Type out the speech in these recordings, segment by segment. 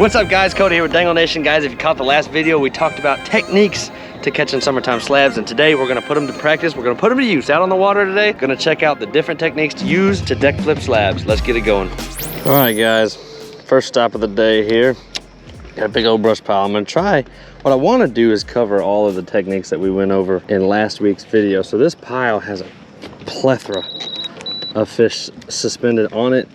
What's up guys, Cody here with Dangle Nation. Guys, if you caught the last video, we talked about techniques to catching summertime slabs, and today we're gonna put them to practice. We're gonna put them to use out on the water today. Gonna check out the different techniques to use to deck flip slabs. Let's get it going. All right guys, first stop of the day here. Got a big old brush pile. I'm gonna try, what I wanna do is cover all of the techniques that we went over in last week's video. So this pile has a plethora of fish suspended on it,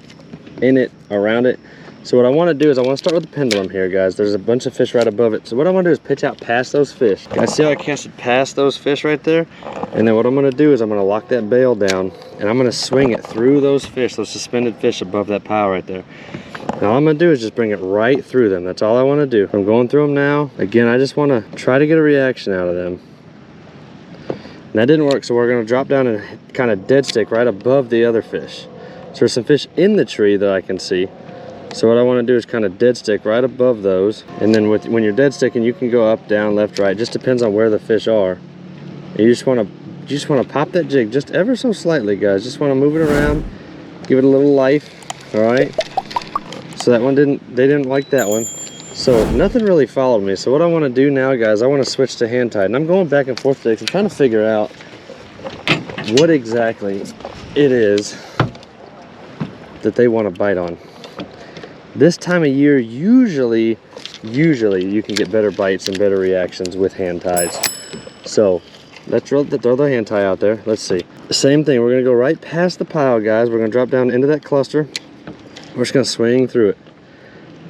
in it, around it. So what I want to do is I want to start with the pendulum here, guys. There's a bunch of fish right above it. So what I want to do is pitch out past those fish. Guys, see how I casted past those fish right there? And then what I'm going to do is I'm going to lock that bail down and I'm going to swing it through those fish, those suspended fish above that pile right there. Now all I'm going to do is just bring it right through them. That's all I want to do. I'm going through them now. Again, I just want to try to get a reaction out of them. And that didn't work, so we're going to drop down and kind of dead stick right above the other fish. So there's some fish in the tree that I can see. So what I want to do is kind of dead stick right above those. And then when you're dead sticking, you can go up, down, left, right. It just depends on where the fish are. And you just want to pop that jig just ever so slightly, guys. Just want to move it around, give it a little life. All right. So that one they didn't like that one. So nothing really followed me. So what I want to do now, guys, I want to switch to hand tied. And I'm going back and forth today. I'm trying to figure out what exactly it is that they want to bite on. This time of year, usually you can get better bites and better reactions with hand ties. So let's throw the hand tie out there. Let's see. Same thing, we're gonna go right past the pile, guys. We're gonna drop down into that cluster. We're just gonna swing through it.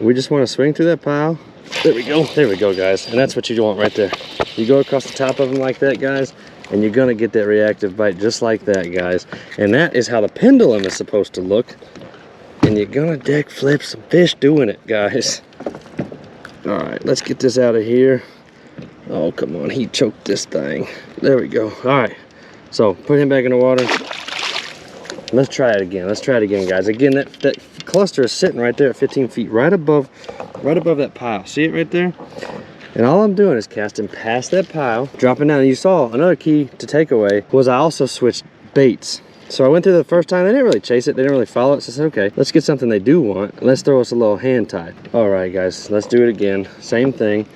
We just wanna swing through that pile. There we go, guys. And that's what you want right there. You go across the top of them like that, guys, and you're gonna get that reactive bite just like that, guys. And that is how the pendulum is supposed to look. And you're gonna deck flip some fish doing it, guys. All right, let's get this out of here. Oh, come on, he choked this thing. There we go. All right, so put him back in the water. Let's try it again. Let's try it again, guys. Again, that cluster is sitting right there at 15 feet, right above that pile. See it right there? And all I'm doing is casting past that pile, dropping down. And you saw another key to take away was I also switched baits. So I went through the first time, they didn't really chase it, they didn't really follow it, so I said, okay, let's get something they do want. Let's throw us a little hand tie. All right, guys, let's do it again. Same thing.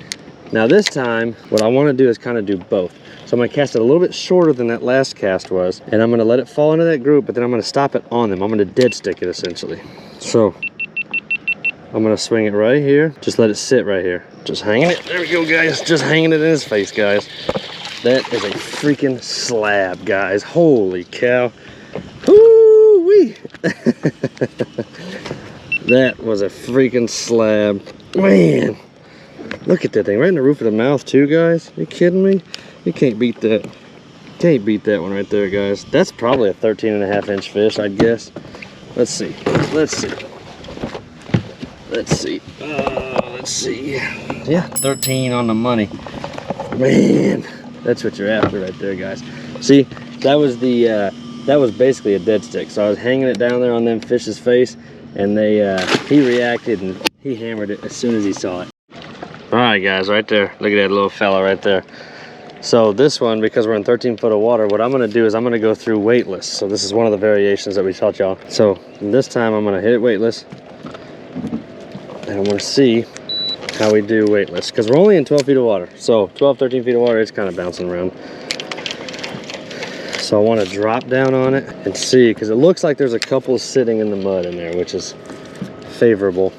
Now this time, what I want to do is kind of do both. So I'm going to cast it a little bit shorter than that last cast was, and I'm going to let it fall into that group, but then I'm going to stop it on them. I'm going to dead stick it, essentially. So I'm going to swing it right here. Just let it sit right here. Just hanging it. There we go, guys. Just hanging it in his face, guys. That is a freaking slab, guys. Holy cow. Woo-wee. That was a freaking slab. Man, look at that thing right in the roof of the mouth too, guys. You kidding me? You can't beat that. Can't beat that one right there, guys. That's probably a 13.5-inch fish, I'd guess. Let's see. Let's see. Let's see. Let's see. Yeah, 13 on the money. Man, that's what you're after right there, guys. See, that was basically a dead stick. So I was hanging it down there on them fish's face, and he reacted and he hammered it as soon as he saw it. All right, guys, right there. Look at that little fella right there. So this one, because we're in 13 foot of water, what I'm gonna do is I'm gonna go through weightless. So this is one of the variations that we taught y'all. So this time I'm gonna hit it weightless, and I'm gonna see how we do weightless, because we're only in 12 feet of water. So 12, 13 feet of water, it's kind of bouncing around. So I want to drop down on it and see, because it looks like there's a couple sitting in the mud in there, which is favorable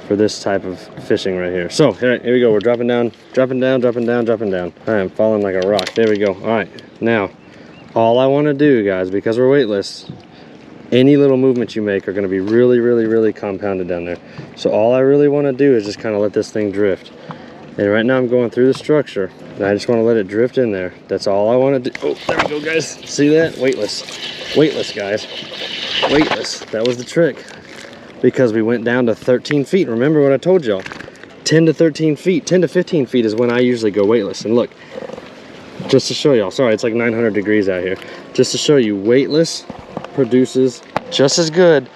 for this type of fishing right here. So here we go. We're dropping down, dropping down, dropping down, dropping down. I am falling like a rock. There we go. All right. Now, all I want to do, guys, because we're weightless, any little movements you make are going to be really, really, really compounded down there. So all I really want to do is just kind of let this thing drift. And right now I'm going through the structure, and I just want to let it drift in there. That's all I want to do. Oh, there we go, guys. See that? Weightless. Weightless, guys. Weightless. That was the trick. Because we went down to 13 feet. Remember what I told y'all. 10 to 13 feet. 10 to 15 feet is when I usually go weightless. And look, just to show y'all. Sorry, it's like 900 degrees out here. Just to show you, weightless produces just as good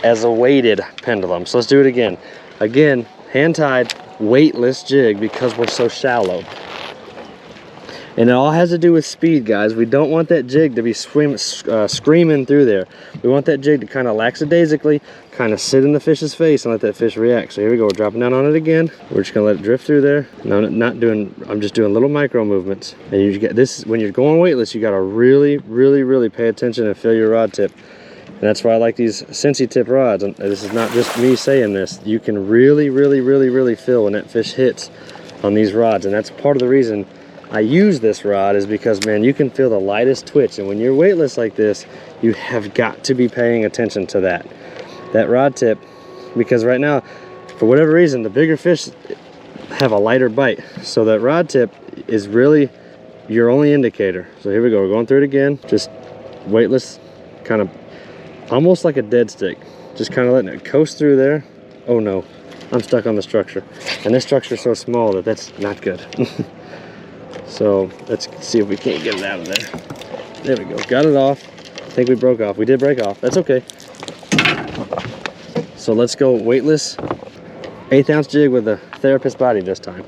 as a weighted pendulum. So let's do it again. Again, hand tied, weightless jig, because we're so shallow. And it all has to do with speed, guys. We don't want that jig to be screaming through there. We want that jig to kind of lackadaisically kind of sit in the fish's face and let that fish react. So here we go, we're dropping down on it again. We're just gonna let it drift through there. No, I'm just doing little micro movements. And you get this, when you're going weightless, you gotta really, really, really pay attention and feel your rod tip. And that's why I like these Sensi tip rods. And this is not just me saying this. You can really, really, really, really feel when that fish hits on these rods. And that's part of the reason I use this rod, is because, man, you can feel the lightest twitch. And when you're weightless like this, you have got to be paying attention to that rod tip, because right now, for whatever reason, the bigger fish have a lighter bite. So that rod tip is really your only indicator. So here we go, we're going through it again. Just weightless, kind of almost like a dead stick. Just kind of letting it coast through there. Oh no, I'm stuck on the structure. And this structure is so small that that's not good. So let's see if we can't get it out of there. There we go, got it off. I think we broke off. We did break off, that's okay. So let's go weightless, 1/8 ounce jig with a therapist body this time.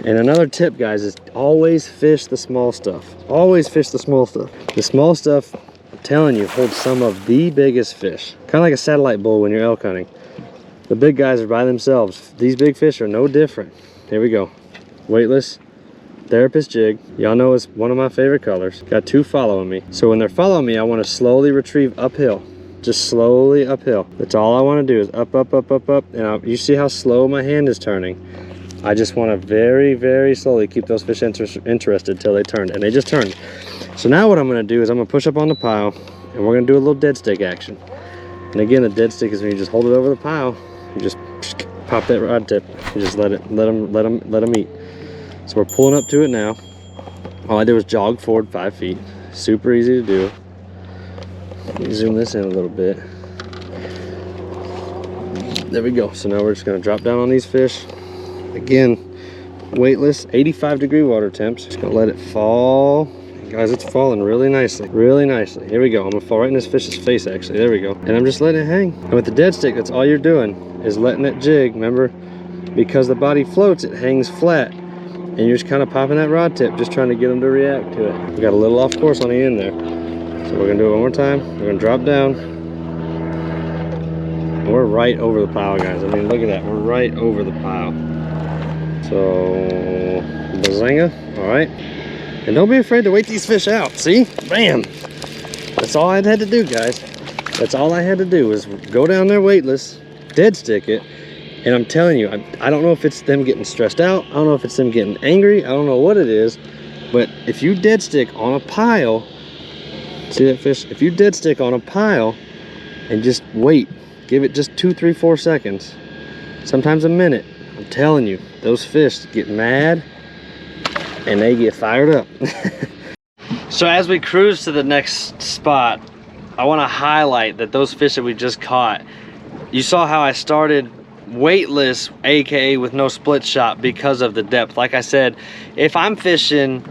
And another tip, guys, is always fish the small stuff. Always fish the small stuff. The small stuff, I'm telling you, holds some of the biggest fish. Kind of like a satellite bull when you're elk hunting. The big guys are by themselves. These big fish are no different. Here we go. Weightless, therapist jig. Y'all know it's one of my favorite colors. Got two following me. So when they're following me, I want to slowly retrieve uphill. Just slowly uphill. That's all I want to do, is up, up, up, up, up. And you see how slow my hand is turning. I just want to very, very slowly keep those fish interested till they turn. And they just turned. So now what I'm going to do is I'm going to push up on the pile, and we're going to do a little dead stick action. And again, the dead stick is when you just hold it over the pile. You just pop that rod tip. You just let them eat. So we're pulling up to it now. All I did was jog forward 5 feet. Super easy to do. Let me zoom this in a little bit. There we go. So now we're just going to drop down on these fish. Again, weightless, 85-degree water temps. Just going to let it fall. And guys, it's falling really nicely. Really nicely. Here we go. I'm going to fall right in this fish's face, actually. There we go. And I'm just letting it hang. And with the dead stick, that's all you're doing, is letting it jig. Remember, because the body floats, it hangs flat. And you're just kind of popping that rod tip, just trying to get them to react to it. We got a little off course on the end there. So we're gonna do it one more time. We're gonna drop down. And we're right over the pile, guys. I mean, look at that. We're right over the pile. So, bazinga, all right. And don't be afraid to wait these fish out. See, bam. That's all I had to do, guys. That's all I had to do was go down there weightless, dead stick it. And I'm telling you, I don't know if it's them getting stressed out. I don't know if it's them getting angry. I don't know what it is. But if you dead stick on a pile, see that fish? If you dead stick on a pile and just wait, give it just 2, 3, 4 seconds, sometimes a minute, I'm telling you, those fish get mad and they get fired up. So as we cruise to the next spot, I want to highlight that those fish that we just caught, you saw how I started weightless, aka with no split shot, because of the depth. Like I said, if I'm fishing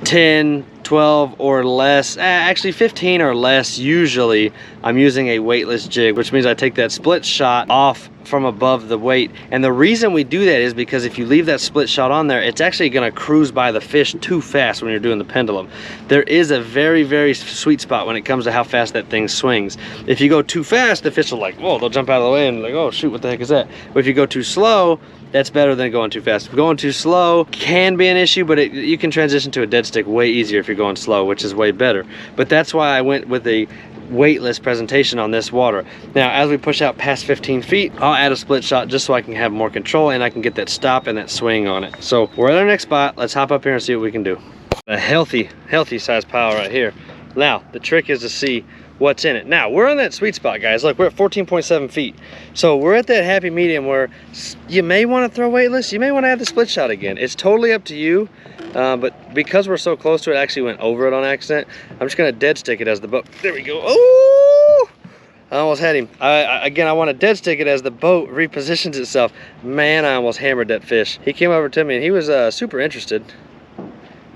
10, 12 or less, actually 15 or less, usually I'm using a weightless jig, which means I take that split shot off from above the weight. And the reason we do that is because if you leave that split shot on there, it's actually going to cruise by the fish too fast when you're doing the pendulum. There is a very, very sweet spot when it comes to how fast that thing swings. If you go too fast, the fish will like, whoa, they'll jump out of the way and like, oh shoot, what the heck is that? But if you go too slow, that's better than going too fast. Going too slow can be an issue, but you can transition to a dead stick way easier if you're going slow, which is way better. But that's why I went with the weightless presentation on this water. Now, as we push out past 15 feet, I'll add a split shot just so I can have more control and I can get that stop and that swing on it. So we're at our next spot. Let's hop up here and see what we can do. A healthy size pile right here. Now, the trick is to see what's in it. Now, we're on that sweet spot, guys. Look, we're at 14.7 feet. So we're at that happy medium where you may want to throw weightless, you may want to add the split shot again. It's totally up to you. But because we're so close to it, I actually went over it on accident. I'm just gonna dead stick it as the boat. There we go. Oh! I almost had him. Again, I want to dead stick it as the boat repositions itself. Man, I almost hammered that fish. He came over to me and he was super interested.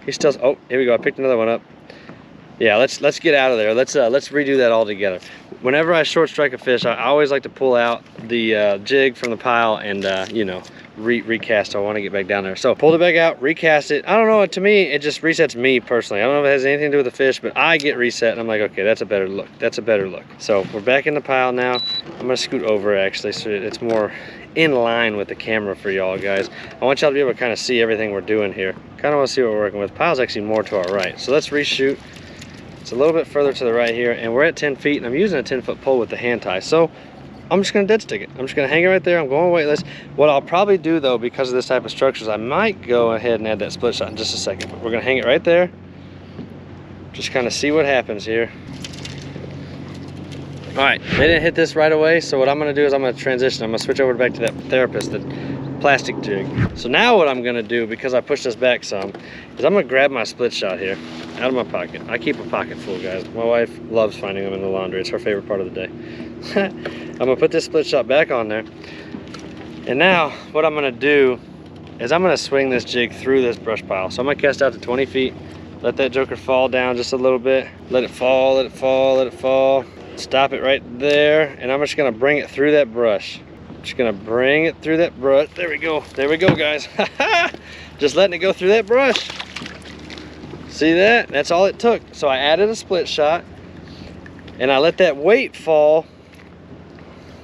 He's still, oh, here we go. I picked another one up. Yeah, let's get out of there. Let's redo that all together. Whenever I short strike a fish, I always like to pull out the jig from the pile and you know, recast. I want to get back down there. So pull the bag out, recast it. I don't know, to me it just resets me personally. I don't know if it has anything to do with the fish, but I get reset and I'm like, okay, that's a better look. That's a better look. So we're back in the pile now. I'm gonna scoot over actually so it's more in line with the camera for y'all guys. I want y'all to be able to kind of see everything we're doing here. Kind of want to see what we're working with. Pile's actually more to our right. So let's reshoot. It's a little bit further to the right here, and we're at 10 feet, and I'm using a 10-foot pole with the hand tie. So I'm just gonna dead stick it. I'm just gonna hang it right there. I'm going weightless. What I'll probably do though, because of this type of structures, I might go ahead and add that split shot in just a second. But we're gonna hang it right there. Just kind of see what happens here. All right, they didn't hit this right away, so what I'm gonna do is I'm gonna transition. I'm gonna switch over back to that therapist, the plastic jig. So now what I'm gonna do, because I pushed this back some, is I'm gonna grab my split shot here out of my pocket. I keep a pocket full, guys. My wife loves finding them in the laundry. It's her favorite part of the day. I'm gonna put this split shot back on there. And now what I'm gonna do is I'm gonna swing this jig through this brush pile. So I'm gonna cast out to 20 feet, let that joker fall down just a little bit. Let it fall, let it fall, let it fall. Stop it right there, and I'm just gonna bring it through that brush. Just gonna bring it through that brush. There we go, guys. Just letting it go through that brush. See that? That's all it took. So I added a split shot, and I let that weight fall.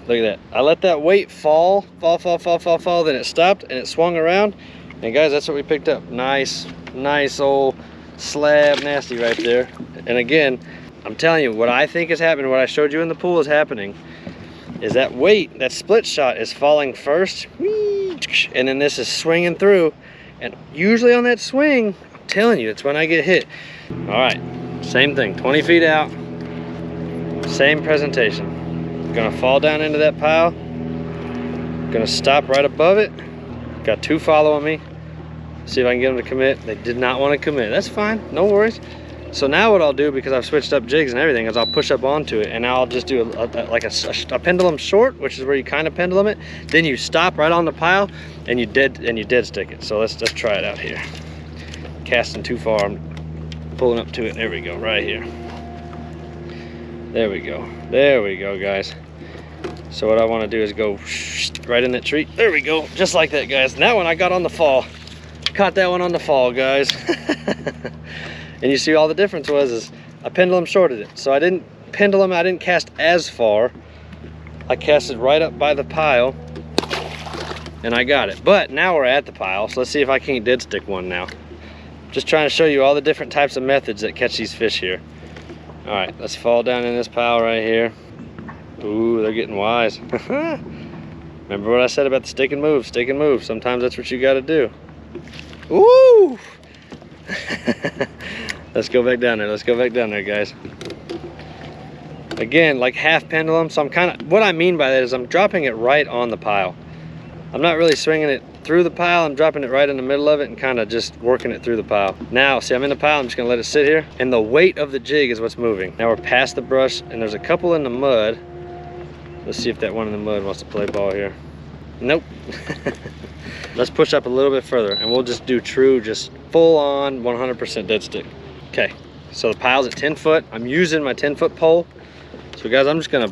Look at that. I let that weight fall, then it stopped, and it swung around. And guys, that's what we picked up. Nice old slab nasty right there. And again, I'm telling you, what I think is happening, what I showed you in the pool is happening, is that weight, that split shot is falling first, and then this is swinging through. And usually on that swing, I'm telling you, it's when I get hit. All right, same thing, 20 feet out, same presentation. Gonna fall down into that pile, gonna stop right above it. Got two following me. See if I can get them to commit. They did not want to commit. That's fine, no worries. So now what I'll do, because I've switched up jigs and everything, is I'll push up onto it, and now I'll just do a pendulum short, which is where you kind of pendulum it. Then you stop right on the pile, and you dead stick it. So let's try it out here. Casting too far, I'm pulling up to it. There we go, right here. There we go, guys. So what I want to do is go right in that tree. There we go, just like that, guys. And that one I got on the fall. Caught that one on the fall, guys. And you see all the difference is I pendulum shorted it. So I didn't pendulum, I didn't cast as far. I casted right up by the pile and I got it. But now we're at the pile, so let's see if I can't dead stick one now. Just trying to show you all the different types of methods that catch these fish here. All right, let's fall down in this pile right here. Ooh, they're getting wise. Remember what I said about the stick and move, stick and move. Sometimes that's what you gotta do. Ooh! Let's go back down there, guys. Again, like half pendulum, so I'm what I mean by that is I'm dropping it right on the pile. I'm not really swinging it through the pile, I'm dropping it right in the middle of it and kind of just working it through the pile. Now, see, I'm in the pile, I'm just gonna let it sit here, and the weight of the jig is what's moving. Now we're past the brush, and there's a couple in the mud. Let's see if that one in the mud wants to play ball here. Nope. Let's push up a little bit further, and we'll just do true, just full on 100% dead stick. Okay, so the pile's at 10 foot. I'm using my 10-foot pole. So guys, I'm just gonna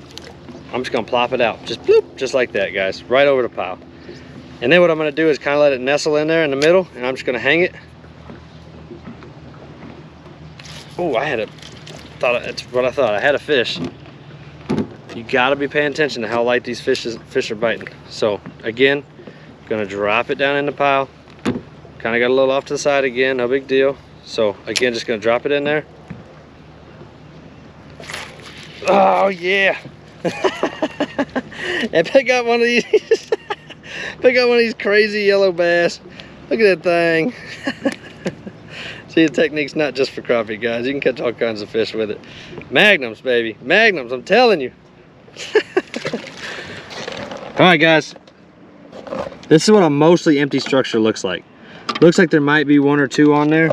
plop it out. Just bloop, just like that, guys, right over the pile. And then what I'm gonna do is kind of let it nestle in there in the middle, and I'm just gonna hang it. Oh, that's what I thought. I had a fish. You gotta be paying attention to how light these fish are biting. So again, gonna drop it down in the pile. Kind of got a little off to the side again, no big deal. So again, just gonna drop it in there. Oh yeah. And pick up one of these. Pick up one of these crazy yellow bass. Look at that thing. See, the technique's not just for crappie, guys. You can catch all kinds of fish with it. Magnums, baby, magnums, I'm telling you. All right, guys. This is what a mostly empty structure looks like. Looks like there might be one or two on there.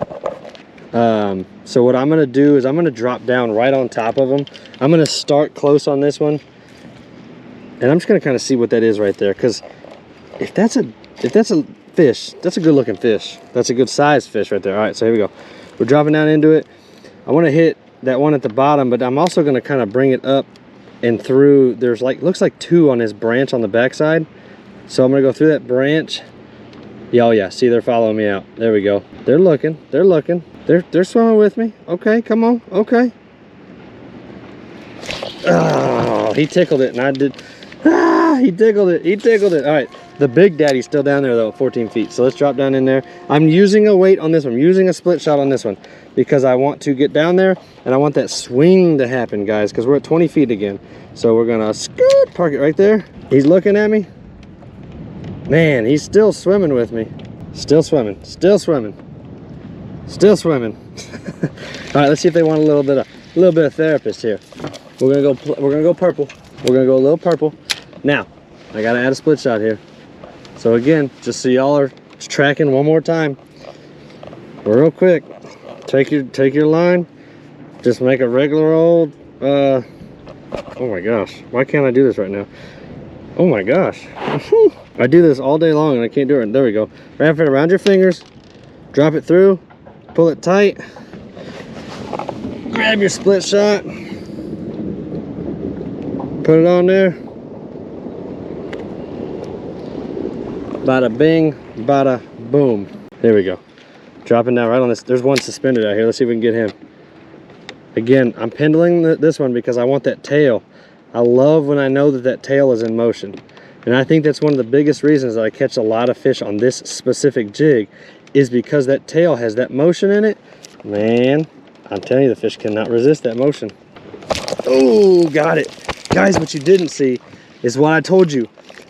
So what I'm gonna do is I'm gonna drop down right on top of them. I'm gonna start close on this one, and I'm just gonna kind of see what that is right there. Because if that's a fish, that's a good looking fish. That's a good sized fish right there. All right, so here we go. We're dropping down into it. I want to hit that one at the bottom, but I'm also gonna kind of bring it up and through. There's like, looks like 2 on his branch on the backside. So I'm gonna go through that branch. Yeah, oh yeah, see, they're following me out. There we go. They're looking, they're looking. They're swimming with me. Okay, come on, okay. Oh, he tickled it and I did. Ah, he tickled it, he tickled it. All right, the big daddy's still down there though, 14 feet. So let's drop down in there. I'm using a weight on this one. I'm using a split shot on this one because I want to get down there and I want that swing to happen, guys, because we're at 20 feet again. So we're gonna scoot, park it right there. He's looking at me. Man, he's still swimming with me. Still swimming, still swimming, still swimming. All right, let's see if they want a little bit of therapist here. We're gonna go purple. We're gonna go a little purple. Now, I gotta add a split shot here. So again, just so y'all are tracking one more time. Real quick, take your line. Just make a regular old. Oh my gosh, why can't I do this right now? Oh my gosh. I do this all day long and I can't do it. There we go. Wrap it around your fingers, drop it through, pull it tight, grab your split shot, put it on there. Bada bing, bada boom. There we go. Dropping down right on this. There's one suspended out here. Let's see if we can get him. Again, I'm pendling this one because I want that tail. I love when I know that that tail is in motion. And I think that's one of the biggest reasons that I catch a lot of fish on this specific jig is because that tail has that motion in it. Man, I'm telling you, the fish cannot resist that motion. Oh, got it. Guys, what you didn't see is what I told you.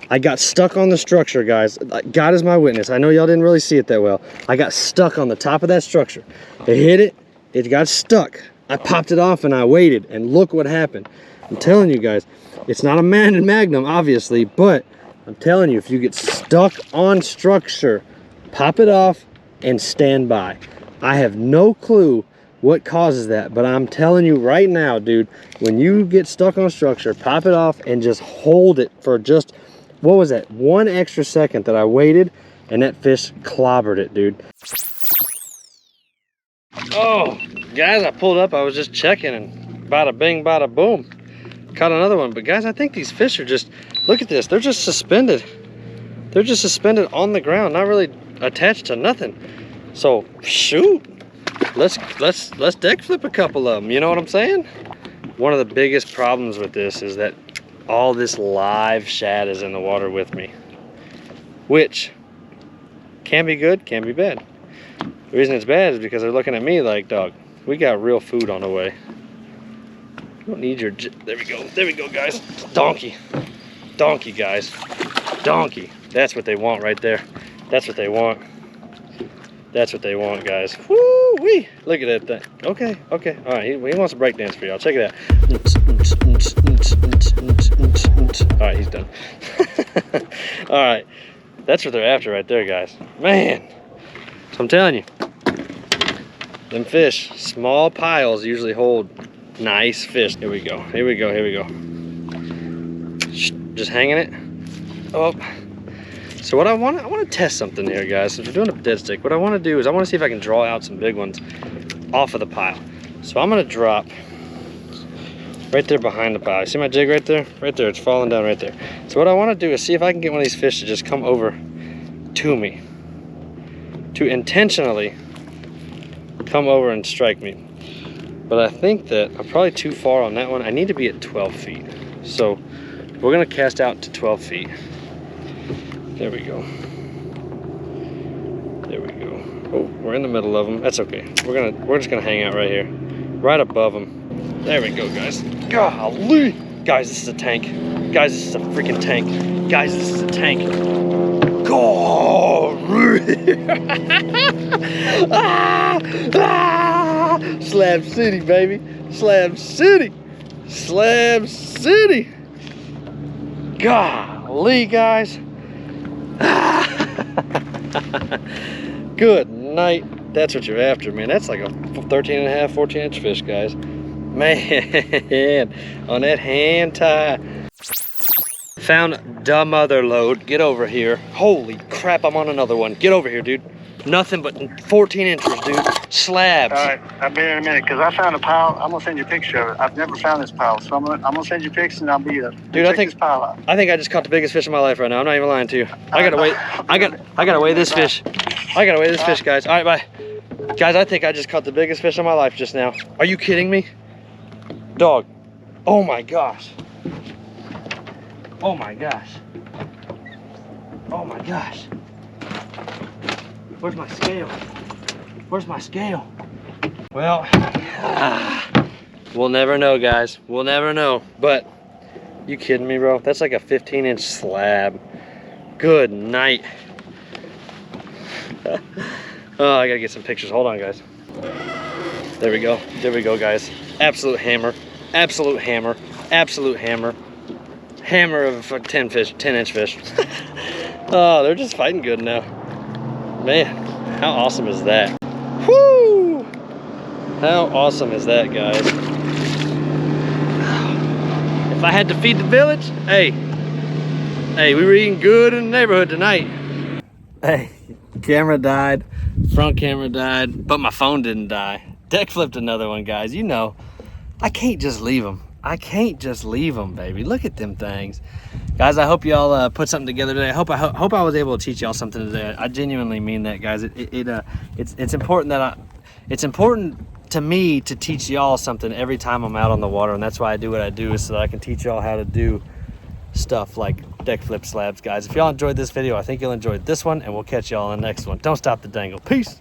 I got stuck on the structure, guys. God is my witness. I know y'all didn't really see it that well. I got stuck on the top of that structure. It hit it, it got stuck. I popped it off and I waited, and look what happened. I'm telling you guys, it's not a magnum, obviously, but I'm telling you, if you get stuck on structure, pop it off and stand by. I have no clue what causes that, but I'm telling you right now, dude, when you get stuck on structure, pop it off and just hold it for just, what was that, 1 extra second that I waited, and that fish clobbered it, dude. Oh, guys, I pulled up, I was just checking, and bada bing, bada boom. Caught another one. But guys, I think these fish are just, look at this, they're just suspended. They're just suspended on the ground, not really attached to nothing. So shoot, let's deck flip a couple of them, you know what I'm saying? One of the biggest problems with this is that all this live shad is in the water with me, which can be good, can be bad. The reason it's bad is because they're looking at me like, dog, we got real food on the way. You don't need your, there we go, guys. Donkey, guys, donkey. That's what they want right there. That's what they want. That's what they want, guys. Woo-wee, look at that thing. Okay, all right, he wants a break dance for y'all. Check it out. All right, he's done. All right, that's what they're after right there, guys. Man, so I'm telling you, them fish, small piles usually hold nice fish. Here we go. Just hanging it. Oh. So what I want to test something here, guys. Since we're doing a dead stick, what I want to do is I want to see if I can draw out some big ones off of the pile. So I'm going to drop right there behind the pile. You see my jig right there? Right there. It's falling down right there. So what I want to do is see if I can get one of these fish to just come over to me, to intentionally come over and strike me. But I think that I'm probably too far on that one. I need to be at 12 feet. So we're gonna cast out to 12 feet. There we go. There we go. Oh, we're in the middle of them. That's okay. We're just gonna hang out right here, right above them. There we go, guys. Golly, guys, this is a tank. Guys, this is a freaking tank. Guys, this is a tank. Golly. Slab City, baby. Slab City. Slab City. Golly, guys. Good night. That's what you're after, man. That's like a 13 and a half, 14-inch fish, guys. Man, on that hand tie. Found the mother lode. Get over here. Holy crap, I'm on another one. Get over here, dude. Nothing but 14 inches, dude. Slabs. All right, I'll be there in a minute because I found a pile. I'm gonna send you a picture of it. I've never found this pile, so I'm gonna send you pictures and I'll be there. Dude, Check this pile out. I think I just caught the biggest fish of my life right now. I'm not even lying to you. I gotta weigh. I gotta weigh this fish. I gotta weigh this fish, guys. All right, bye. Guys, I think I just caught the biggest fish of my life just now. Are you kidding me? Dog. Oh my gosh. Oh my gosh. Oh my gosh. Where's my scale? Where's my scale? Well, we'll never know, guys. We'll never know. But, you kidding me, bro? That's like a 15-inch slab. Good night. Oh, I gotta get some pictures. Hold on, guys. There we go. There we go, guys. Absolute hammer. Absolute hammer. Absolute hammer. Hammer of a 10-inch fish. Oh, they're just fighting good now. Man, how awesome is that? Woo! How awesome is that, guys? If I had to feed the village, hey, we were eating good in the neighborhood tonight. Hey, camera died, front camera died, but my phone didn't die. Deck flipped another one, guys. You know, I can't just leave them. I can't just leave them, baby. Look at them things. Guys, I hope y'all put something together today. I hope I was able to teach y'all something today. I genuinely mean that, guys. It's important that it's important to me to teach y'all something every time I'm out on the water, and that's why I do what I do, is so that I can teach y'all how to do stuff like deck flip slabs, guys. If y'all enjoyed this video, I think you'll enjoy this one, and we'll catch y'all in the next one. Don't stop the dangle. Peace.